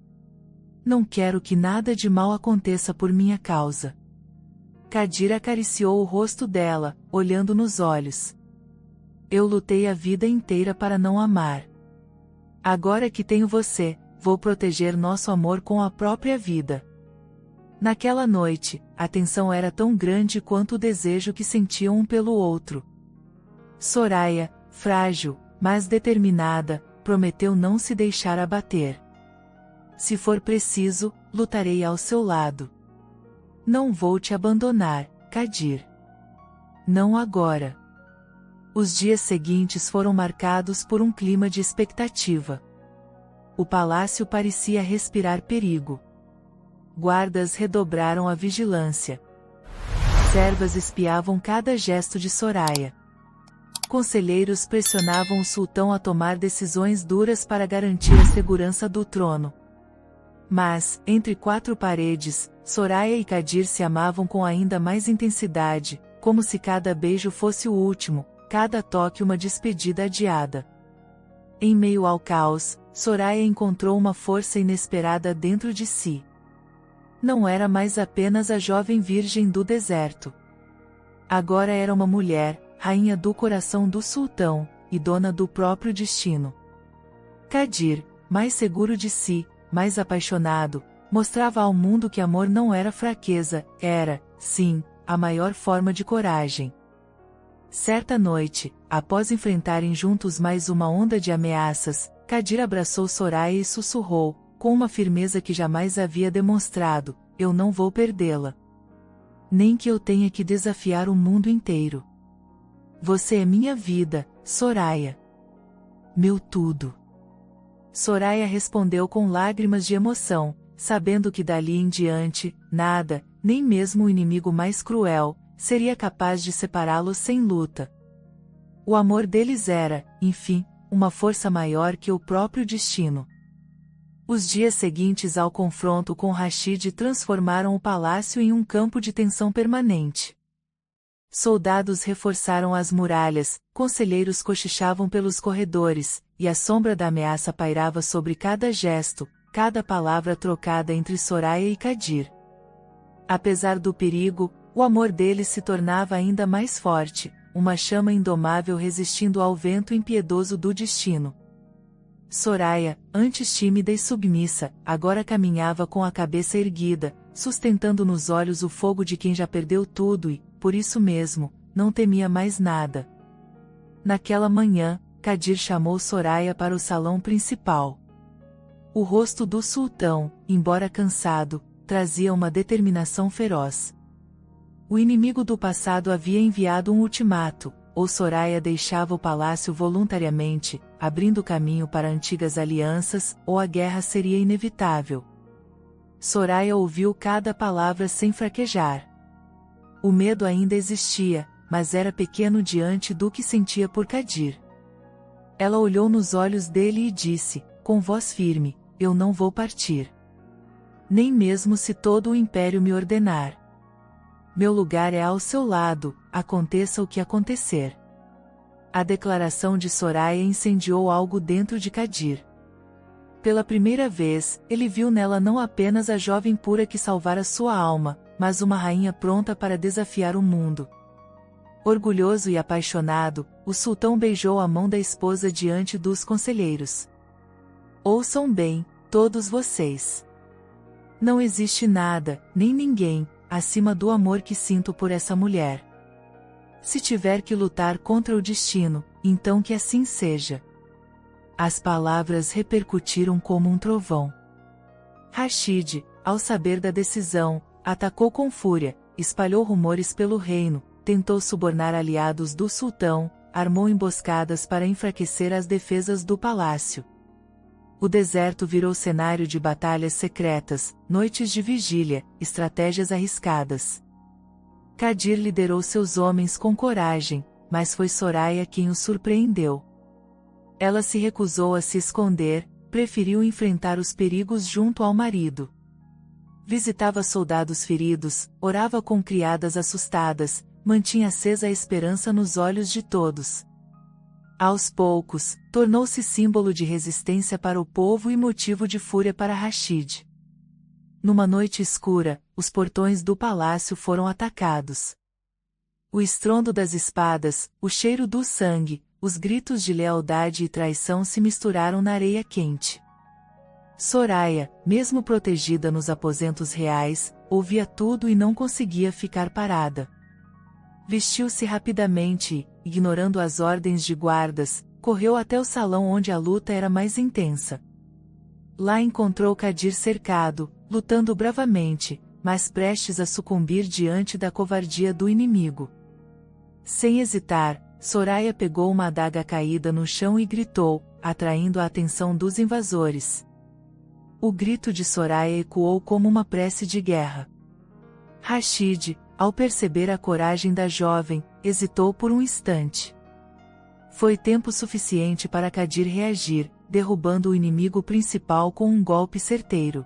"Não quero que nada de mal aconteça por minha causa." Kadir acariciou o rosto dela, olhando nos olhos. "Eu lutei a vida inteira para não amar. Agora que tenho você, vou proteger nosso amor com a própria vida." Naquela noite, a tensão era tão grande quanto o desejo que sentiam um pelo outro. Soraya, frágil, mas determinada, prometeu não se deixar abater. "Se for preciso, lutarei ao seu lado. Não vou te abandonar, Kadir. Não agora." Os dias seguintes foram marcados por um clima de expectativa. O palácio parecia respirar perigo. Guardas redobraram a vigilância. Servas espiavam cada gesto de Soraya. Conselheiros pressionavam o sultão a tomar decisões duras para garantir a segurança do trono. Mas, entre quatro paredes, Soraya e Kadir se amavam com ainda mais intensidade, como se cada beijo fosse o último, cada toque uma despedida adiada. Em meio ao caos, Soraya encontrou uma força inesperada dentro de si. Não era mais apenas a jovem virgem do deserto. Agora era uma mulher, rainha do coração do sultão, e dona do próprio destino. Kadir, mais seguro de si, mais apaixonado, mostrava ao mundo que amor não era fraqueza, era, sim, a maior forma de coragem. Certa noite, após enfrentarem juntos mais uma onda de ameaças, Kadir abraçou Soraya e sussurrou, com uma firmeza que jamais havia demonstrado: "Eu não vou perdê-la. Nem que eu tenha que desafiar o mundo inteiro. Você é minha vida, Soraya. Meu tudo." Soraya respondeu com lágrimas de emoção, sabendo que dali em diante, nada, nem mesmo o inimigo mais cruel, seria capaz de separá-los sem luta. O amor deles era, enfim, uma força maior que o próprio destino. Os dias seguintes ao confronto com Rashid transformaram o palácio em um campo de tensão permanente. Soldados reforçaram as muralhas, conselheiros cochichavam pelos corredores, e a sombra da ameaça pairava sobre cada gesto, cada palavra trocada entre Soraya e Kadir. Apesar do perigo, o amor deles se tornava ainda mais forte, uma chama indomável resistindo ao vento impiedoso do destino. Soraya, antes tímida e submissa, agora caminhava com a cabeça erguida, sustentando nos olhos o fogo de quem já perdeu tudo e, por isso mesmo, não temia mais nada. Naquela manhã, Kadir chamou Soraya para o salão principal. O rosto do sultão, embora cansado, trazia uma determinação feroz. O inimigo do passado havia enviado um ultimato: ou Soraya deixava o palácio voluntariamente, abrindo caminho para antigas alianças, ou a guerra seria inevitável. Soraya ouviu cada palavra sem fraquejar. O medo ainda existia, mas era pequeno diante do que sentia por Kadir. Ela olhou nos olhos dele e disse, com voz firme, eu não vou partir. Nem mesmo se todo o império me ordenar. Meu lugar é ao seu lado, aconteça o que acontecer. A declaração de Soraya incendiou algo dentro de Kadir. Pela primeira vez, ele viu nela não apenas a jovem pura que salvara sua alma, mas uma rainha pronta para desafiar o mundo. Orgulhoso e apaixonado, o sultão beijou a mão da esposa diante dos conselheiros. Ouçam bem, todos vocês. Não existe nada, nem ninguém, acima do amor que sinto por essa mulher. Se tiver que lutar contra o destino, então que assim seja. As palavras repercutiram como um trovão. Rashid, ao saber da decisão, atacou com fúria, espalhou rumores pelo reino, tentou subornar aliados do sultão, armou emboscadas para enfraquecer as defesas do palácio. O deserto virou cenário de batalhas secretas, noites de vigília, estratégias arriscadas. Kadir liderou seus homens com coragem, mas foi Soraya quem os surpreendeu. Ela se recusou a se esconder, preferiu enfrentar os perigos junto ao marido. Visitava soldados feridos, orava com criadas assustadas, mantinha acesa a esperança nos olhos de todos. Aos poucos, tornou-se símbolo de resistência para o povo e motivo de fúria para Rashid. Numa noite escura, os portões do palácio foram atacados. O estrondo das espadas, o cheiro do sangue, os gritos de lealdade e traição se misturaram na areia quente. Soraya, mesmo protegida nos aposentos reais, ouvia tudo e não conseguia ficar parada. Vestiu-se rapidamente e, ignorando as ordens de guardas, correu até o salão onde a luta era mais intensa. Lá encontrou Kadir cercado, lutando bravamente, mas prestes a sucumbir diante da covardia do inimigo. Sem hesitar, Soraya pegou uma adaga caída no chão e gritou, atraindo a atenção dos invasores. O grito de Soraya ecoou como uma prece de guerra. Rashid, ao perceber a coragem da jovem, hesitou por um instante. Foi tempo suficiente para Kadir reagir, derrubando o inimigo principal com um golpe certeiro.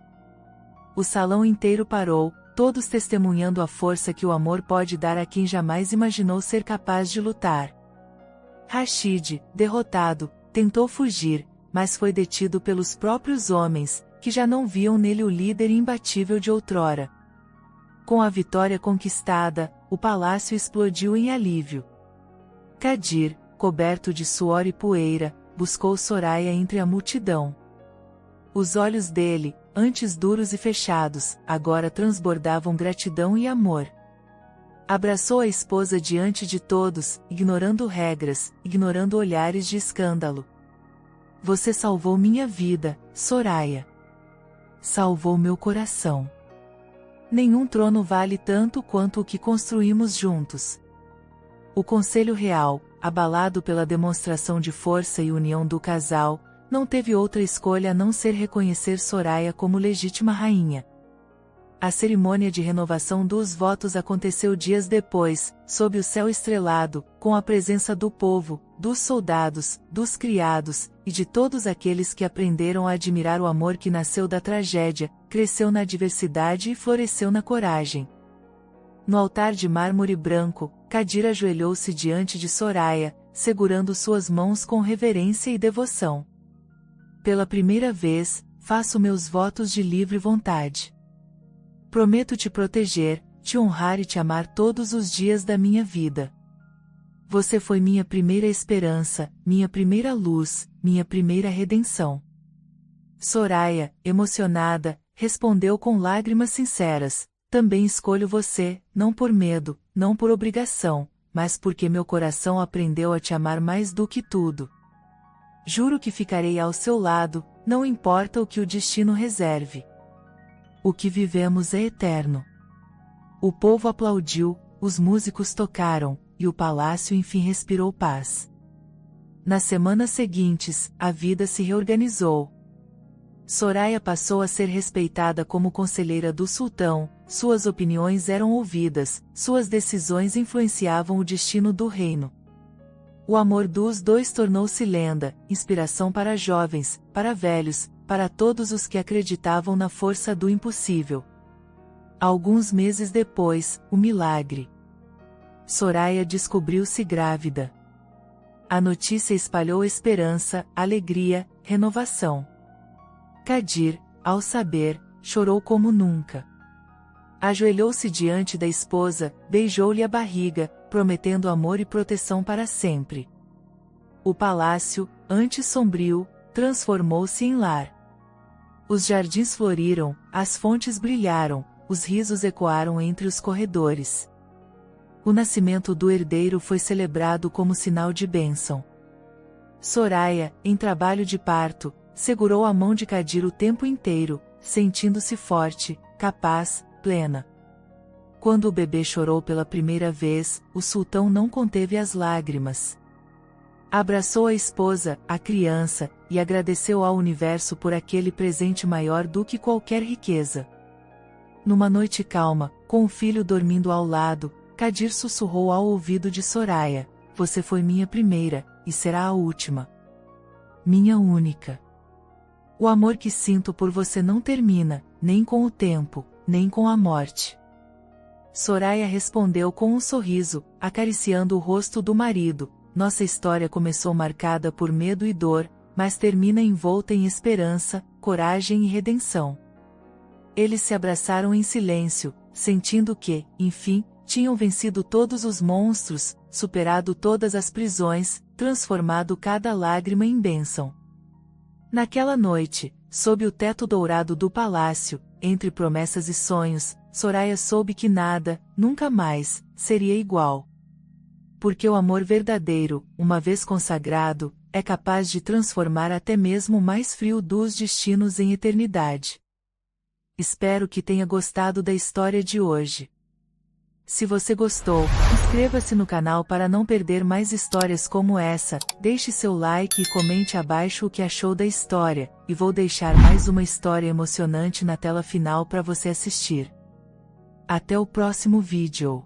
O salão inteiro parou, todos testemunhando a força que o amor pode dar a quem jamais imaginou ser capaz de lutar. Rashid, derrotado, tentou fugir, mas foi detido pelos próprios homens, que já não viam nele o líder imbatível de outrora. Com a vitória conquistada, o palácio explodiu em alívio. Kadir, coberto de suor e poeira, buscou Soraya entre a multidão. Os olhos dele, antes duros e fechados, agora transbordavam gratidão e amor. Abraçou a esposa diante de todos, ignorando regras, ignorando olhares de escândalo. Você salvou minha vida, Soraya. Salvou meu coração. Nenhum trono vale tanto quanto o que construímos juntos. O Conselho Real, abalado pela demonstração de força e união do casal, não teve outra escolha a não ser reconhecer Soraya como legítima rainha. A cerimônia de renovação dos votos aconteceu dias depois, sob o céu estrelado, com a presença do povo, dos soldados, dos criados, e de todos aqueles que aprenderam a admirar o amor que nasceu da tragédia, cresceu na adversidade e floresceu na coragem. No altar de mármore branco, Kadir ajoelhou-se diante de Soraya, segurando suas mãos com reverência e devoção. Pela primeira vez, faço meus votos de livre vontade. Prometo te proteger, te honrar e te amar todos os dias da minha vida. Você foi minha primeira esperança, minha primeira luz, minha primeira redenção. Soraya, emocionada, respondeu com lágrimas sinceras, também escolho você, não por medo, não por obrigação, mas porque meu coração aprendeu a te amar mais do que tudo. Juro que ficarei ao seu lado, não importa o que o destino reserve. O que vivemos é eterno. O povo aplaudiu, os músicos tocaram, e o palácio enfim respirou paz. Nas semanas seguintes, a vida se reorganizou. Soraya passou a ser respeitada como conselheira do sultão, suas opiniões eram ouvidas, suas decisões influenciavam o destino do reino. O amor dos dois tornou-se lenda, inspiração para jovens, para velhos, para todos os que acreditavam na força do impossível. Alguns meses depois, o milagre. Soraya descobriu-se grávida. A notícia espalhou esperança, alegria, renovação. Kadir, ao saber, chorou como nunca. Ajoelhou-se diante da esposa, beijou-lhe a barriga, prometendo amor e proteção para sempre. O palácio, antes sombrio, transformou-se em lar. Os jardins floriram, as fontes brilharam, os risos ecoaram entre os corredores. O nascimento do herdeiro foi celebrado como sinal de bênção. Soraya, em trabalho de parto, segurou a mão de Kadir o tempo inteiro, sentindo-se forte, capaz, plena. Quando o bebê chorou pela primeira vez, o sultão não conteve as lágrimas. Abraçou a esposa, a criança, e agradeceu ao universo por aquele presente maior do que qualquer riqueza. Numa noite calma, com o filho dormindo ao lado, Kadir sussurrou ao ouvido de Soraya: "Você foi minha primeira, e será a última. Minha única. O amor que sinto por você não termina, nem com o tempo, nem com a morte." Soraya respondeu com um sorriso, acariciando o rosto do marido: "Nossa história começou marcada por medo e dor, mas termina envolta em esperança, coragem e redenção." Eles se abraçaram em silêncio, sentindo que, enfim, tinham vencido todos os monstros, superado todas as prisões, transformado cada lágrima em bênção. Naquela noite, sob o teto dourado do palácio, entre promessas e sonhos, Soraya soube que nada, nunca mais, seria igual. Porque o amor verdadeiro, uma vez consagrado, é capaz de transformar até mesmo o mais frio dos destinos em eternidade. Espero que tenha gostado da história de hoje. Se você gostou, inscreva-se no canal para não perder mais histórias como essa, deixe seu like e comente abaixo o que achou da história, e vou deixar mais uma história emocionante na tela final para você assistir. Até o próximo vídeo.